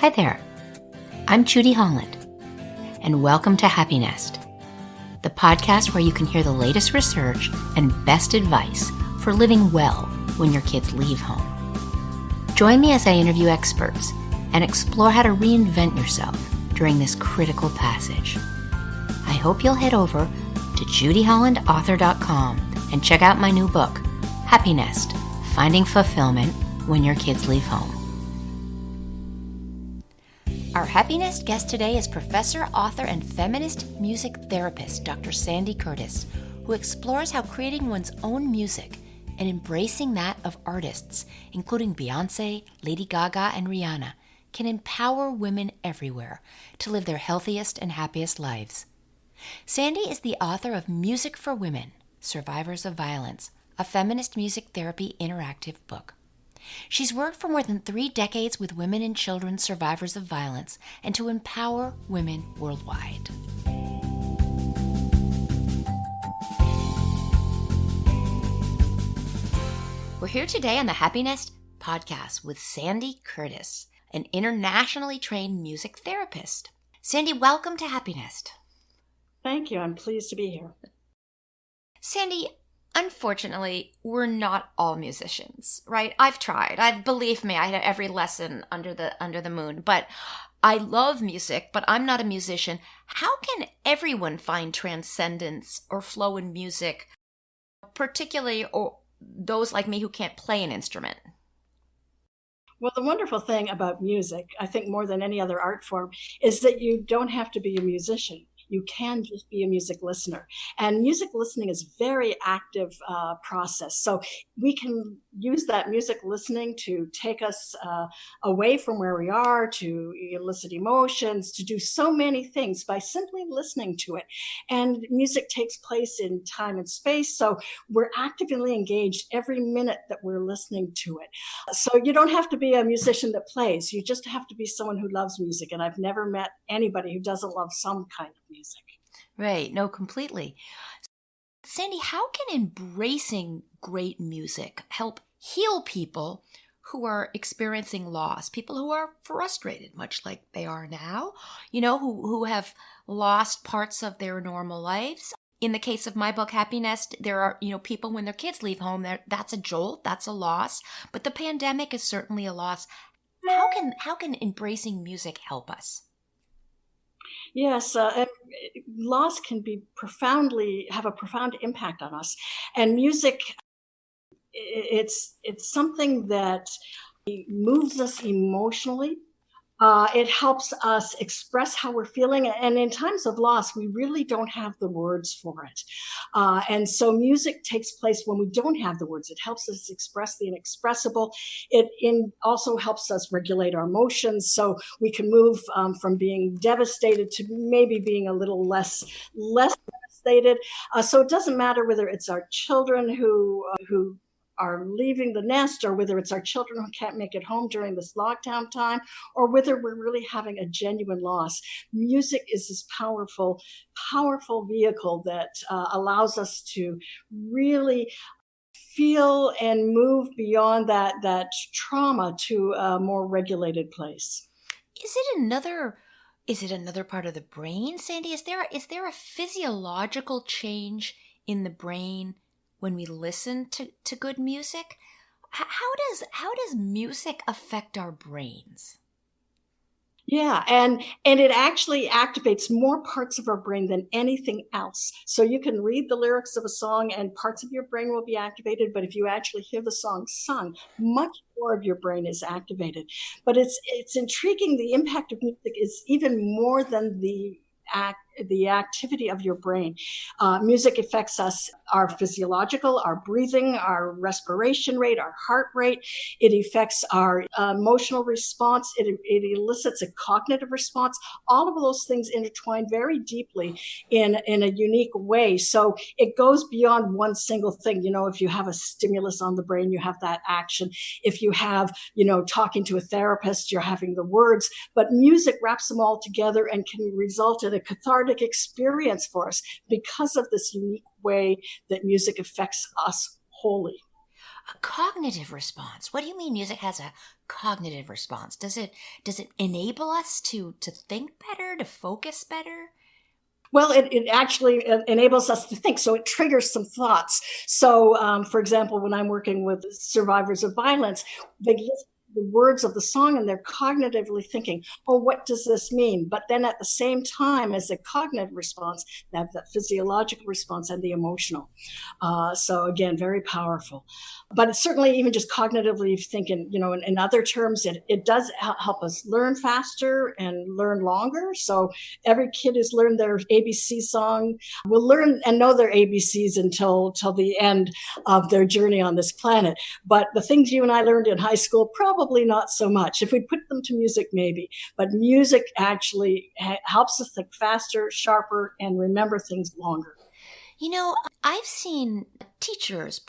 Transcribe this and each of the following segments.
Hi there, I'm Judy Holland, and welcome to Happinest, the podcast where you can hear the latest research and best advice for living well when your kids leave home. Join me as I interview experts and explore how to reinvent yourself during this critical passage. I hope you'll head over to judyhollandauthor.com and check out my new book, Happinest, Finding Fulfillment When Your Kids Leave Home. Our Happiness guest today is professor, author, and feminist music therapist, Dr. Sandi Curtis, who explores how creating one's own music and embracing that of artists, including Beyoncé, Lady Gaga, and Rihanna, can empower women everywhere to live their healthiest and happiest lives. Sandi is the author of Music for Women, Survivors of Violence, a Feminist Music Therapy Interactive book. She's worked for more than 3 decades with women and children survivors of violence and to empower women worldwide. We're here today on the Happiness podcast with Sandi Curtis, an internationally trained music therapist. Sandi, welcome to Happiness. Thank you. I'm pleased to be here. Sandi, unfortunately, we're not all musicians, right? I've tried. Believe me, I had every lesson under the moon, but I love music, but I'm not a musician. How can everyone find transcendence or flow in music, particularly or those like me who can't play an instrument? Well, the wonderful thing about music, I think more than any other art form, is that you don't have to be a musician. You can just be a music listener. And music listening is a very active process. So we can use that music listening to take us away from where we are, to elicit emotions, to do so many things by simply listening to it. And music takes place in time and space. So we're actively engaged every minute that we're listening to it. So you don't have to be a musician that plays. You just have to be someone who loves music. And I've never met anybody who doesn't love some kind of music. Right. No, completely. Sandi, how can embracing great music help heal people who are experiencing loss, people who are frustrated, much like they are now, who have lost parts of their normal lives? In the case of my book, Happiness, there are, people when their kids leave home, that's a jolt, that's a loss, but the pandemic is certainly a loss. How can embracing music help us? Yes, loss can have a profound impact on us. And music, it's something that moves us emotionally. It helps us express how we're feeling. And in times of loss, we really don't have the words for it. And so music takes place when we don't have the words. It helps us express the inexpressible. It also helps us regulate our emotions so we can move from being devastated to maybe being a little less devastated. So it doesn't matter whether it's our children who are leaving the nest, or whether it's our children who can't make it home during this lockdown time, or whether we're really having a genuine loss. Music is this powerful vehicle that allows us to really feel and move beyond that trauma to a more regulated place. Is it another part of the brain, Sandi? Is there a physiological change in the brain when we listen to good music? How does music affect our brains? Yeah, and it actually activates more parts of our brain than anything else. So you can read the lyrics of a song and parts of your brain will be activated, but if you actually hear the song sung, much more of your brain is activated. But it's intriguing. The impact of music is even more than the activity of your brain. Music affects us, our physiological, our breathing, our respiration rate, our heart rate. It affects our emotional response. It elicits a cognitive response. All of those things intertwine very deeply in a unique way. So it goes beyond one single thing. If you have a stimulus on the brain, you have that action. If you have, talking to a therapist, you're having the words. But music wraps them all together and can result in a cathartic experience for us because of this unique way that music affects us wholly. A cognitive response. What do you mean music has a cognitive response? Does it enable us to think better, to focus better? Well, it actually enables us to think. So it triggers some thoughts. So, for example, when I'm working with survivors of violence, they listen to the words of the song and they're cognitively thinking, oh, what does this mean? But then at the same time as the cognitive response, they have that physiological response and the emotional. So again, very powerful. But it's certainly even just cognitively thinking, in other terms, it does help us learn faster and learn longer. So every kid who's learned their ABC song will learn and know their ABCs until the end of their journey on this planet. But the things you and I learned in high school, probably not so much. If we put them to music, maybe. But music actually helps us think faster, sharper, and remember things longer. I've seen teachers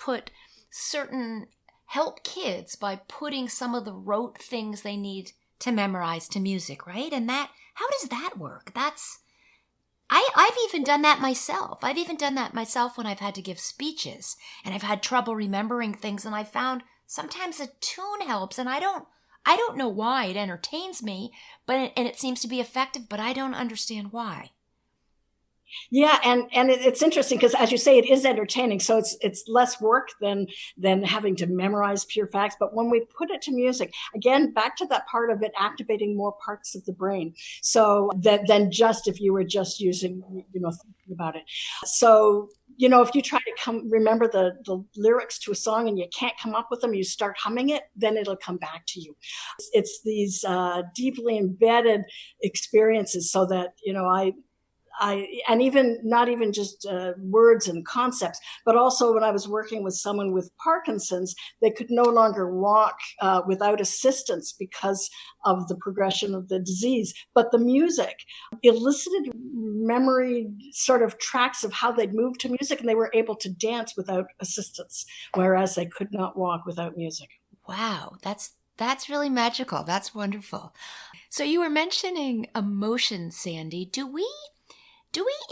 help kids by putting some of the rote things they need to memorize to music, right? And how does that work? I've even done that myself. I've even done that myself when I've had to give speeches and I've had trouble remembering things, and I found sometimes a tune helps, and I don't know why. It entertains me, and it seems to be effective, but I don't understand why. Yeah, and it's interesting because, as you say, it is entertaining. So it's less work than having to memorize pure facts. But when we put it to music, again, back to that part of it activating more parts of the brain. So than just if you were just using, thinking about it. So if you try to remember the lyrics to a song and you can't come up with them, you start humming it, then it'll come back to you. It's these deeply embedded experiences, so that and even not even just words and concepts, but also when I was working with someone with Parkinson's, they could no longer walk without assistance because of the progression of the disease. But the music elicited memory sort of tracks of how they'd move to music, and they were able to dance without assistance, whereas they could not walk without music. Wow, that's really magical. That's wonderful. So you were mentioning emotions, Sandi. Do we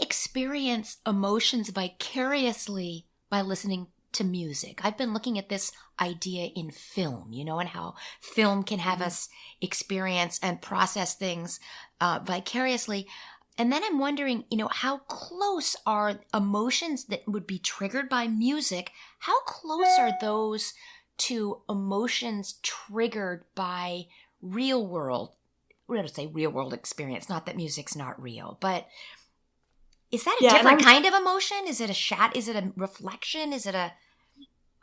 experience emotions vicariously by listening to music? I've been looking at this idea in film, and how film can have us experience and process things vicariously. And then I'm wondering, how close are emotions that would be triggered by music? How close are those to emotions triggered by real world experience? Not that music's not real, but is that a different kind of emotion? Is it is it a reflection?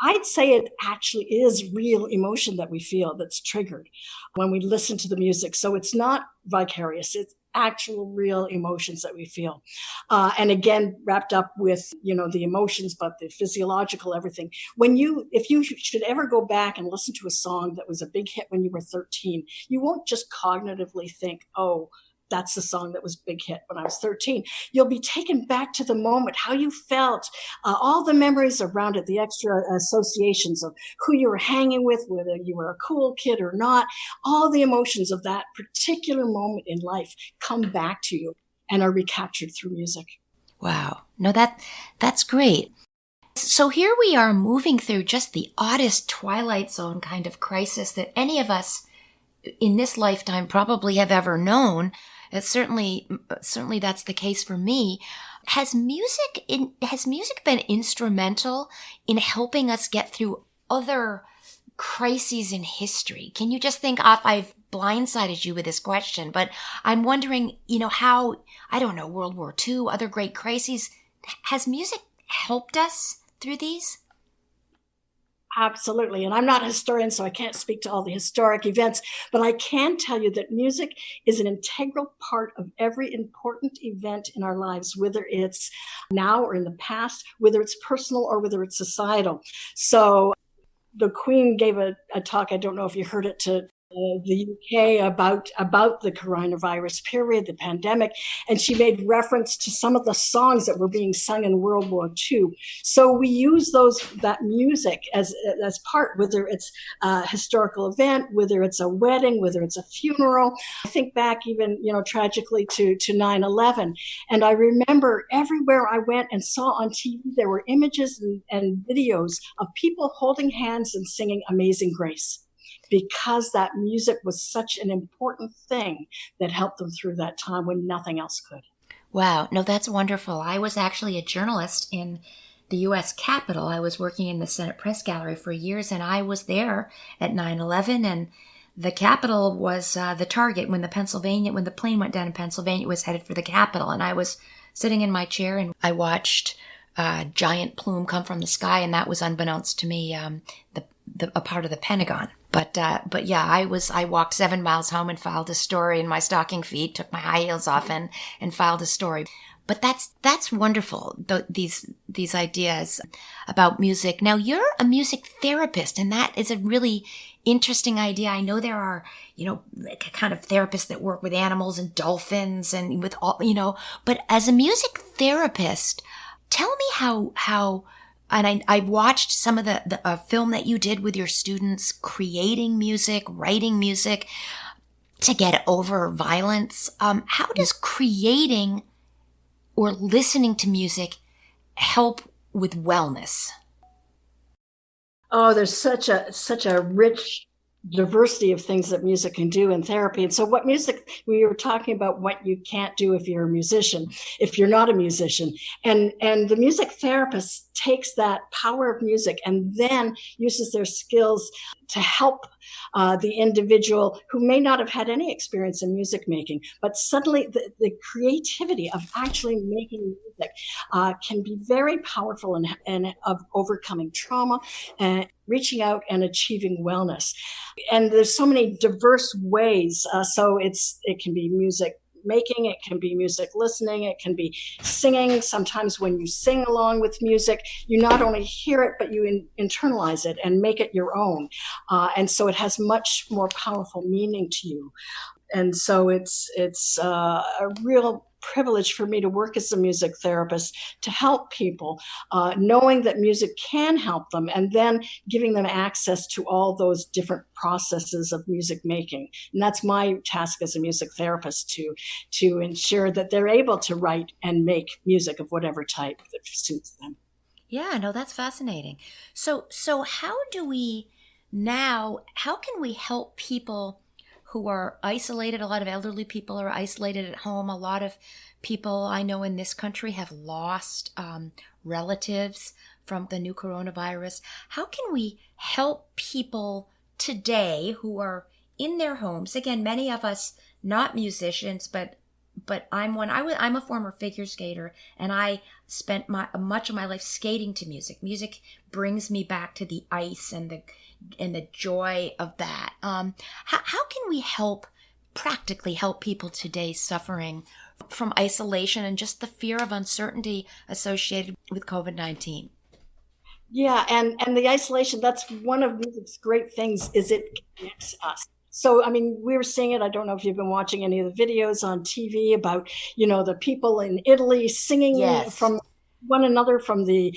I'd say it actually is real emotion that we feel that's triggered when we listen to the music. So it's not vicarious. It's actual real emotions that we feel. And again, wrapped up with, the emotions, but the physiological, everything. If you should ever go back and listen to a song that was a big hit when you were 13, you won't just cognitively think, oh, that's the song that was big hit when I was 13. You'll be taken back to the moment, how you felt, all the memories around it, the extra associations of who you were hanging with, whether you were a cool kid or not. All the emotions of that particular moment in life come back to you and are recaptured through music. Wow. No, that's great. So here we are moving through just the oddest Twilight Zone kind of crisis that any of us in this lifetime probably have ever known. Certainly that's the case for me. Has music been instrumental in helping us get through other crises in history? Can you just think off? I've blindsided you with this question, but I'm wondering, how, I don't know, World War II, other great crises. Has music helped us through these? Absolutely. And I'm not a historian, so I can't speak to all the historic events, but I can tell you that music is an integral part of every important event in our lives, whether it's now or in the past, whether it's personal or whether it's societal. So the Queen gave a talk, I don't know if you heard it, to the UK about the coronavirus period, the pandemic, and she made reference to some of the songs that were being sung in World War II. So we use that music as part, whether it's a historical event, whether it's a wedding, whether it's a funeral. I think back even, tragically to 9/11, and I remember everywhere I went and saw on TV there were images and videos of people holding hands and singing Amazing Grace, because that music was such an important thing that helped them through that time when nothing else could. Wow. No, that's wonderful. I was actually a journalist in the U.S. Capitol. I was working in the Senate Press Gallery for years, and I was there at 9/11, and the Capitol was the target when the plane went down in Pennsylvania. It was headed for the Capitol, and I was sitting in my chair, and I watched a giant plume come from the sky, and that was, unbeknownst to me, a part of the Pentagon. But yeah, I walked 7 miles home and filed a story in my stocking feet, took my high heels off and filed a story. But that's wonderful, these ideas about music. Now, you're a music therapist, and that is a really interesting idea. I know there are, kind of therapists that work with animals and dolphins and with all, but as a music therapist, tell me how and I watched some of the film that you did with your students, creating music, writing music to get over violence. How does creating or listening to music help with wellness? Oh, there's such a rich diversity of things that music can do in therapy. And so we were talking about what you can't do if you're a musician, if you're not a musician. And the music therapist takes that power of music and then uses their skills to help the individual who may not have had any experience in music making, but suddenly the creativity of actually making music can be very powerful and of overcoming trauma and reaching out and achieving wellness. And there's so many diverse ways. So it can be music making, it can be music listening, it can be singing. Sometimes when you sing along with music, you not only hear it, but you internalize it and make it your own. And so it has much more powerful meaning to you. And so it's a real privilege for me to work as a music therapist to help people, knowing that music can help them, and then giving them access to all those different processes of music making. And that's my task as a music therapist, to ensure that they're able to write and make music of whatever type that suits them. Yeah, no, that's fascinating. So how can we help people who are isolated? A lot of elderly people are isolated at home. A lot of people I know in this country have lost relatives from the new coronavirus. How can we help people today who are in their homes? Again, many of us not musicians, but I'm one. I'm a former figure skater, and I spent much of my life skating to music. Music brings me back to the ice and the joy of that. How can we practically help people today suffering from isolation and just the fear of uncertainty associated with COVID-19? Yeah, and the isolation, that's one of music's great things, is it connects us. So, I mean, we were seeing it. I don't know if you've been watching any of the videos on TV about, the people in Italy singing from one another from their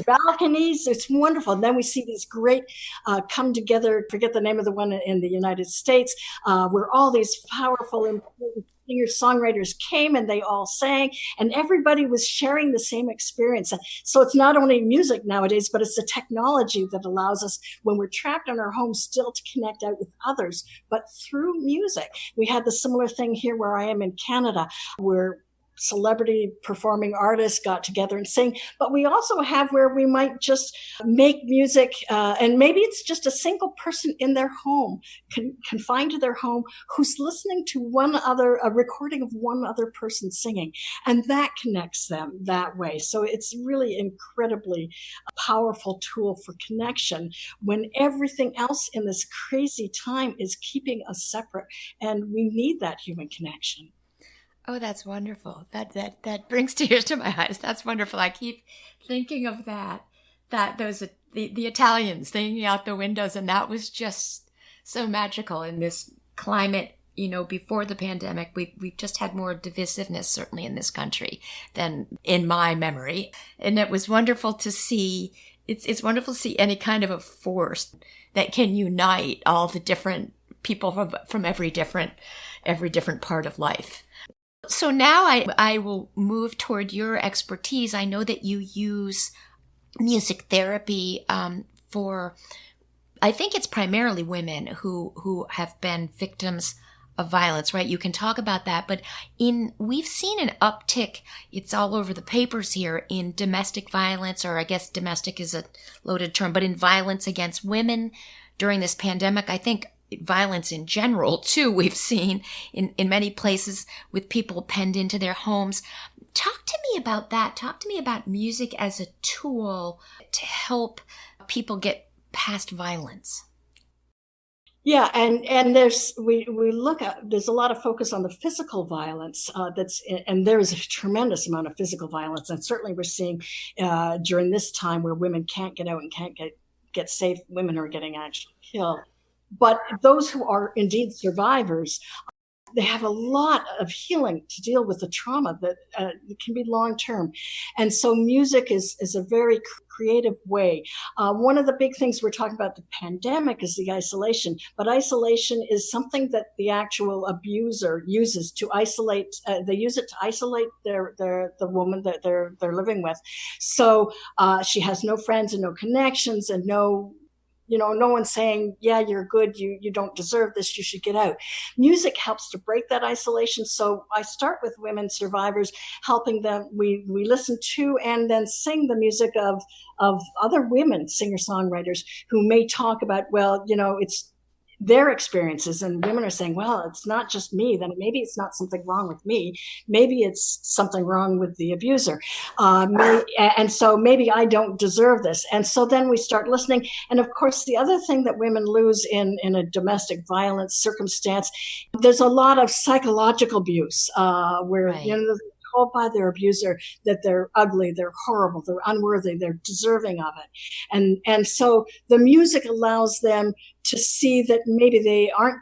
balconies. It's wonderful. And then we see these great come together, forget the name of the one in the United States, where all these powerful, important singer-songwriters came and they all sang, and everybody was sharing the same experience. So it's not only music nowadays, but it's the technology that allows us, when we're trapped in our homes, still to connect out with others, but through music. We had the similar thing here where I am in Canada, where celebrity performing artists got together and sing, but we also have where we might just make music, and maybe it's just a single person in their home, confined to their home, who's listening to a recording of one other person singing, and that connects them that way. So it's really incredibly a powerful tool for connection when everything else in this crazy time is keeping us separate, and we need that human connection. Oh, that's wonderful. That brings tears to my eyes. That's wonderful. I keep thinking of that those the Italians singing out the windows, and that was just so magical in this climate. Before the pandemic, we've just had more divisiveness, certainly in this country, than in my memory. And it was wonderful to see, it's wonderful to see any kind of a force that can unite all the different people from every different part of life. So now I will move toward your expertise. I know that you use music therapy for, I think it's primarily women who have been victims of violence, right? You can talk about that, but we've seen an uptick, it's all over the papers here, in domestic violence, or I guess domestic is a loaded term, but in violence against women during this pandemic. I think violence in general, too, we've seen in many places with people penned into their homes. Talk to me about that. Talk to me about music as a tool to help people get past violence. Yeah, and there's there's a lot of focus on the physical violence and there is a tremendous amount of physical violence, and certainly we're seeing during this time where women can't get out and can't get safe. Women are getting actually killed, but those who are indeed survivors, they have a lot of healing to deal with the trauma that can be long term. And so music is a very creative way. One of the big things we're talking about the pandemic is the isolation, but isolation is something that the actual abuser uses to isolate. They use it to isolate the woman that they're living with. So she has no friends and no connections and no one's saying, yeah, you're good, you don't deserve this, you should get out. Music helps to break that isolation. So I start with women survivors, helping them. We listen to and then sing the music of other women singer-songwriters who may talk about, it's their experiences, and women are saying, well, it's not just me, then maybe it's not something wrong with me, maybe it's something wrong with the abuser, and so maybe I don't deserve this. And so then we start listening. And of course, the other thing that women lose in a domestic violence circumstance, there's a lot of psychological abuse where right. They're told by their abuser that they're ugly, they're horrible, they're unworthy, they're deserving of it. And so the music allows them to see that maybe they aren't,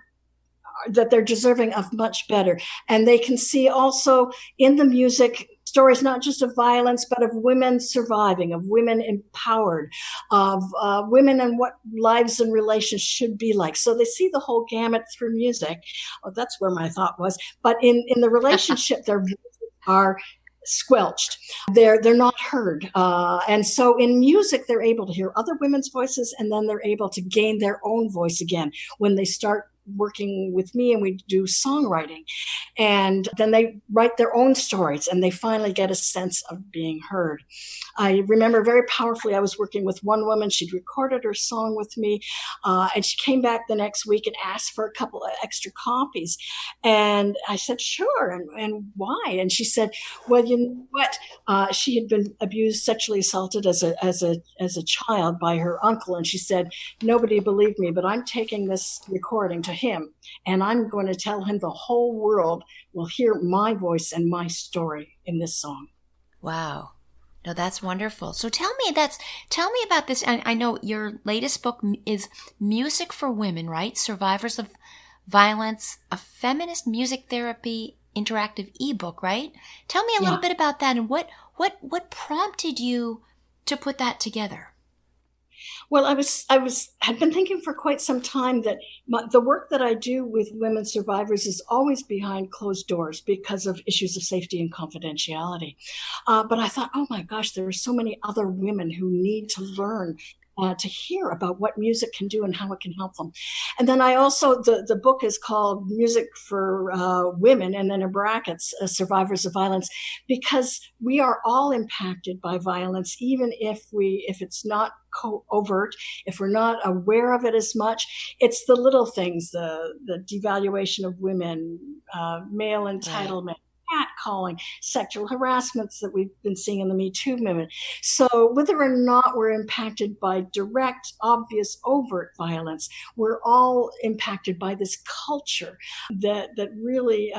that they're deserving of much better. And they can see also in the music stories, not just of violence, but of women surviving, of women empowered, of women and what lives and relations should be like. So they see the whole gamut through music. Oh, that's where my thought was. But in the relationship, their voices are squelched. They're not heard. And so in music, they're able to hear other women's voices, and then they're able to gain their own voice again when they start working with me and we do songwriting. And then they write their own stories and they finally get a sense of being heard. I remember very powerfully, I was working with one woman. She'd recorded her song with me, and she came back the next week and asked for a couple of extra copies. And I said, sure. And why? And she said, well, you know what? She had been abused, sexually assaulted as a child by her uncle. And she said, nobody believed me, but I'm taking this recording to him, and I'm going to tell him the whole world will hear my voice and my story in this song. Wow. No, that's wonderful. So tell me about this. I know your latest book is Music for Women, right? Survivors of Violence, a Feminist Music Therapy Interactive eBook, right? Tell me a little bit about that, and what prompted you to put that together? Well, had been thinking for quite some time that the work that I do with women survivors is always behind closed doors because of issues of safety and confidentiality. But I thought, oh my gosh, there are so many other women who need to learn to hear about what music can do and how it can help them. And then I also, the book is called Music for Women, and then in brackets, Survivors of Violence, because we are all impacted by violence, even if it's not overt, if we're not aware of it as much. It's the little things, the devaluation of women, male entitlement, catcalling, sexual harassments that we've been seeing in the Me Too movement. So whether or not we're impacted by direct, obvious, overt violence, we're all impacted by this culture that really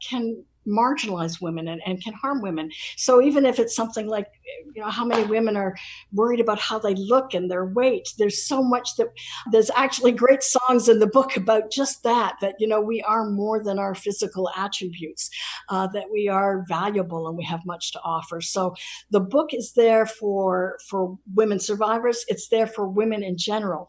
can marginalize women and can harm women. So even if it's something like, how many women are worried about how they look and their weight, there's so much that there's actually great songs in the book about just that we are more than our physical attributes, that we are valuable and we have much to offer. So the book is there for women survivors. It's there for women in general.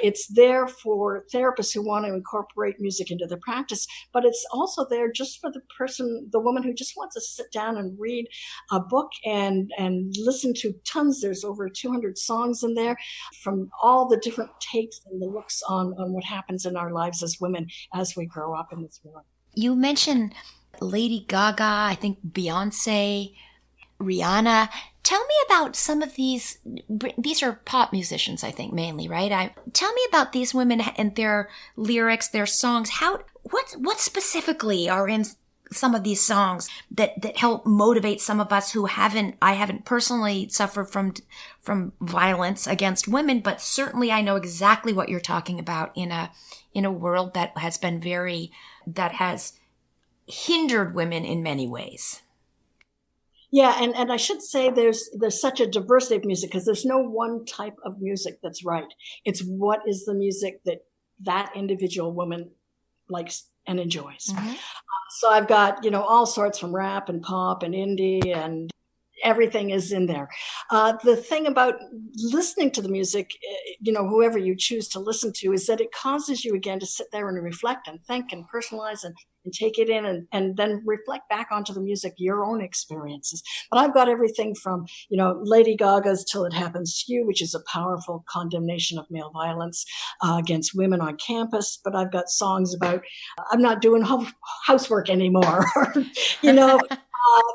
It's there for therapists who want to incorporate music into their practice, but it's also there just for the woman who just wants to sit down and read a book and listen to tons. There's over 200 songs in there from all the different takes and the looks on what happens in our lives as women as we grow up in this world. You mentioned Lady Gaga, I think Beyoncé, Rihanna. Tell me about some of these. These are pop musicians, I think, mainly, right? Tell me about these women and their lyrics, their songs. What specifically are in some of these songs that help motivate some of us who I haven't personally suffered from violence against women, but certainly I know exactly what you're talking about in a world that has hindered women in many ways. Yeah, and I should say there's such a diversity of music because there's no one type of music that's right. It's what is the music that individual woman likes and enjoys. Mm-hmm. So I've got, all sorts from rap and pop and indie and everything is in there. The thing about listening to the music, whoever you choose to listen to, is that it causes you again to sit there and reflect and think and personalize and take it in and then reflect back onto the music, your own experiences. But I've got everything from, Lady Gaga's Till It Happens to You, which is a powerful condemnation of male violence against women on campus. But I've got songs about, I'm not doing housework anymore,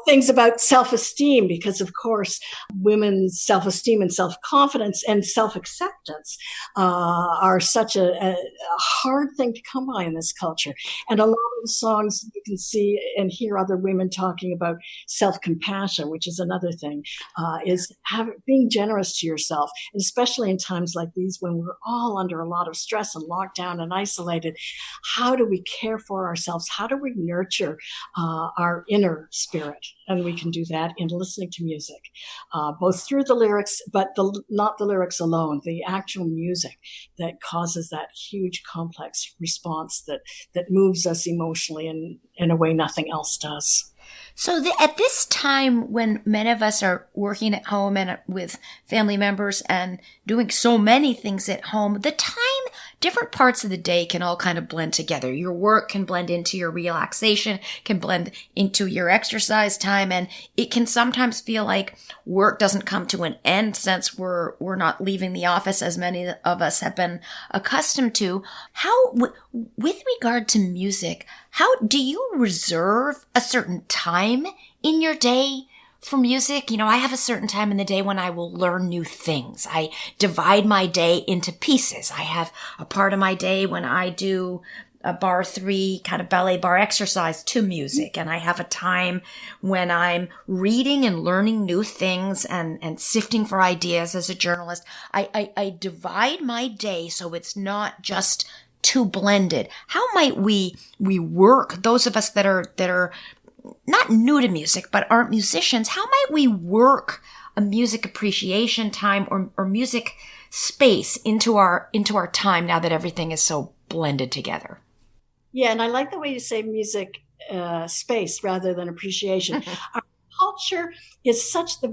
things about self-esteem, because of course women's self-esteem and self-confidence and self-acceptance are such a hard thing to come by in this culture. And a lot of the songs you can see and hear other women talking about self-compassion, which is another thing, is being generous to yourself, and especially in times like these when we're all under a lot of stress and locked down and isolated. How do we care for ourselves? How do we nurture our inner spirit? And we can do that in listening to music, both through the lyrics, but not the lyrics alone, the actual music that causes that huge complex response that moves us emotionally in a way nothing else does. So at this time when many of us are working at home and with family members and doing so many things at home, different parts of the day can all kind of blend together. Your work can blend into your relaxation, can blend into your exercise time, and it can sometimes feel like work doesn't come to an end since we're not leaving the office as many of us have been accustomed to. How, with regard to music, how do you reserve a certain time in your day for music? I have a certain time in the day when I will learn new things. I divide my day into pieces. I have a part of my day when I do a bar 3 kind of ballet bar exercise to music. And I have a time when I'm reading and learning new things and sifting for ideas as a journalist. I divide my day so it's not just too blended. How might we work, those of us that are not new to music, but aren't musicians, how might we work a music appreciation time or music space into our time now that everything is so blended together? Yeah, and I like the way you say music space rather than appreciation. Our culture is such that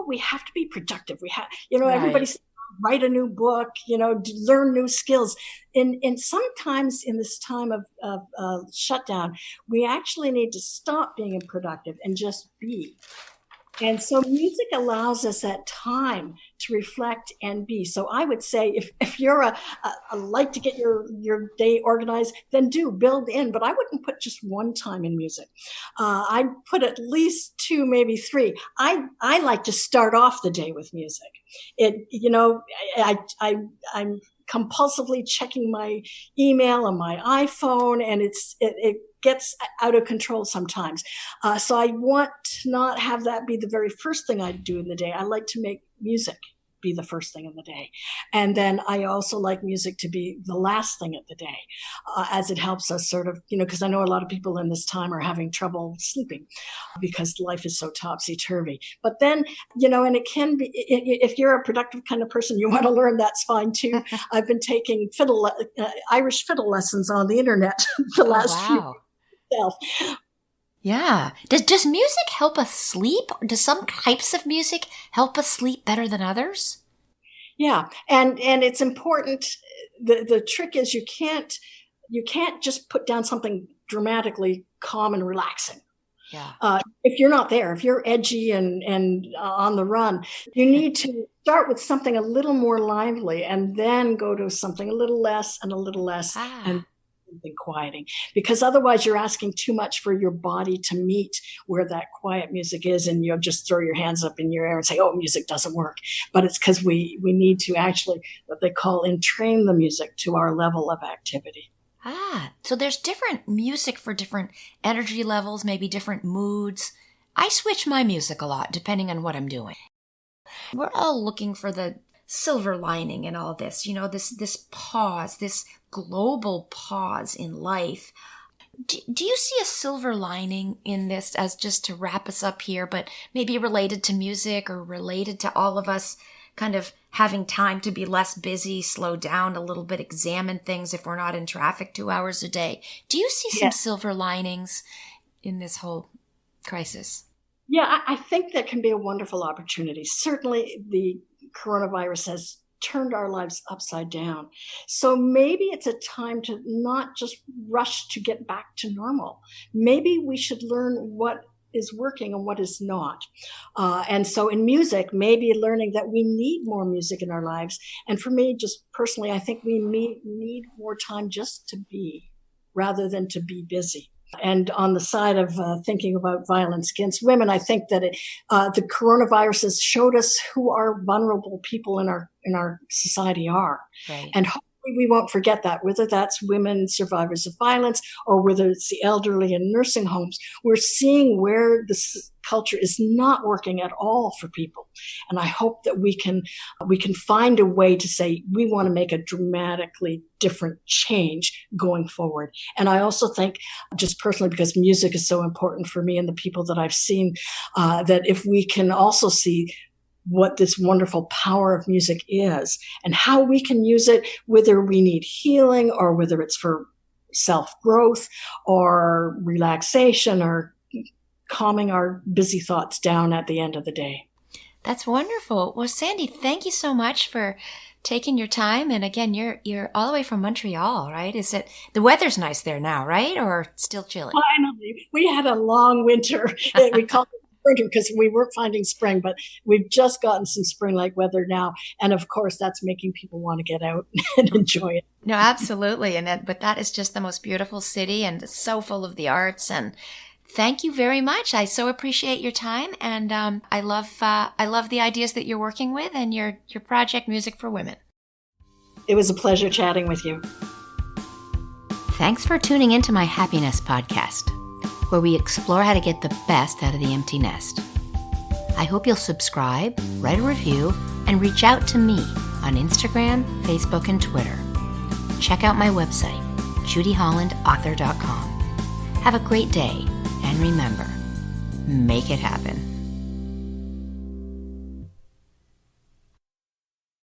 we have to be productive. We have, right. Everybody's write a new book, learn new skills. And sometimes in this time of shutdown, we actually need to stop being productive and just be. And so music allows us that time to reflect and be. So I would say if you're a like to get your day organized, then build in. But I wouldn't put just one time in music. I'd put at least 2, maybe 3. I like to start off the day with music. I'm compulsively checking my email on my iPhone, and it gets out of control sometimes. So I want to not have that be the very first thing I do in the day. I like to make music be the first thing in the day. And then I also like music to be the last thing of the day, as it helps us sort of, because I know a lot of people in this time are having trouble sleeping because life is so topsy-turvy. But then, and it can be, if you're a productive kind of person, you want to learn, that's fine too. I've been taking Irish fiddle lessons on the internet the last few weeks. Yeah. Does music help us sleep? Does some types of music help us sleep better than others? Yeah. And it's important. The trick is you can't just put down something dramatically calm and relaxing. Yeah. If you're not there, if you're edgy and on the run, you need to start with something a little more lively and then go to something a little less and a little less and something quieting, because otherwise you're asking too much for your body to meet where that quiet music is, and you'll just throw your hands up in your air and say, oh, music doesn't work. But it's because we need to actually, what they call, entrain the music to our level of activity. So there's different music for different energy levels, maybe different moods. I switch my music a lot depending on what I'm doing. We're all looking for the silver lining in all this, this pause, this global pause in life. Do you see a silver lining in this, as just to wrap us up here, but maybe related to music or related to all of us kind of having time to be less busy, slow down a little bit, examine things if we're not in traffic 2 hours a day? Do you see some silver linings in this whole crisis? Yeah, I think that can be a wonderful opportunity. Certainly the coronavirus has turned our lives upside down. So maybe it's a time to not just rush to get back to normal. Maybe we should learn what is working and what is not. And so in music, maybe learning that we need more music in our lives. And for me, just personally, I think we need more time just to be, rather than to be busy. And on the side of thinking about violence against women, I think that the coronavirus has showed us who our vulnerable people in our society are. Right. And hopefully we won't forget that, whether that's women survivors of violence or whether it's the elderly in nursing homes. We're seeing where this culture is not working at all for people. And I hope that we can find a way to say we want to make a dramatically different change going forward. And I also think, just personally, because music is so important for me and the people that I've seen, that if we can also see what this wonderful power of music is and how we can use it, whether we need healing or whether it's for self-growth or relaxation or calming our busy thoughts down at the end of the day. That's wonderful. Well, Sandi, thank you so much for taking your time. And again, you're all the way from Montreal, right? Is it, the weather's nice there now, right? Or still chilly? Finally, we had a long winter. We called it winter because we weren't finding spring, but we've just gotten some spring-like weather now. And of course, that's making people want to get out and enjoy it. No, absolutely. But that is just the most beautiful city and so full of the arts. And thank you very much. I so appreciate your time, and I love the ideas that you're working with and your project Music for Women. It was a pleasure chatting with you. Thanks for tuning into my Happiness podcast, where we explore how to get the best out of the empty nest. I hope you'll subscribe, write a review, and reach out to me on Instagram, Facebook, and Twitter. Check out my website, judyhollandauthor.com. Have a great day. And remember, make it happen.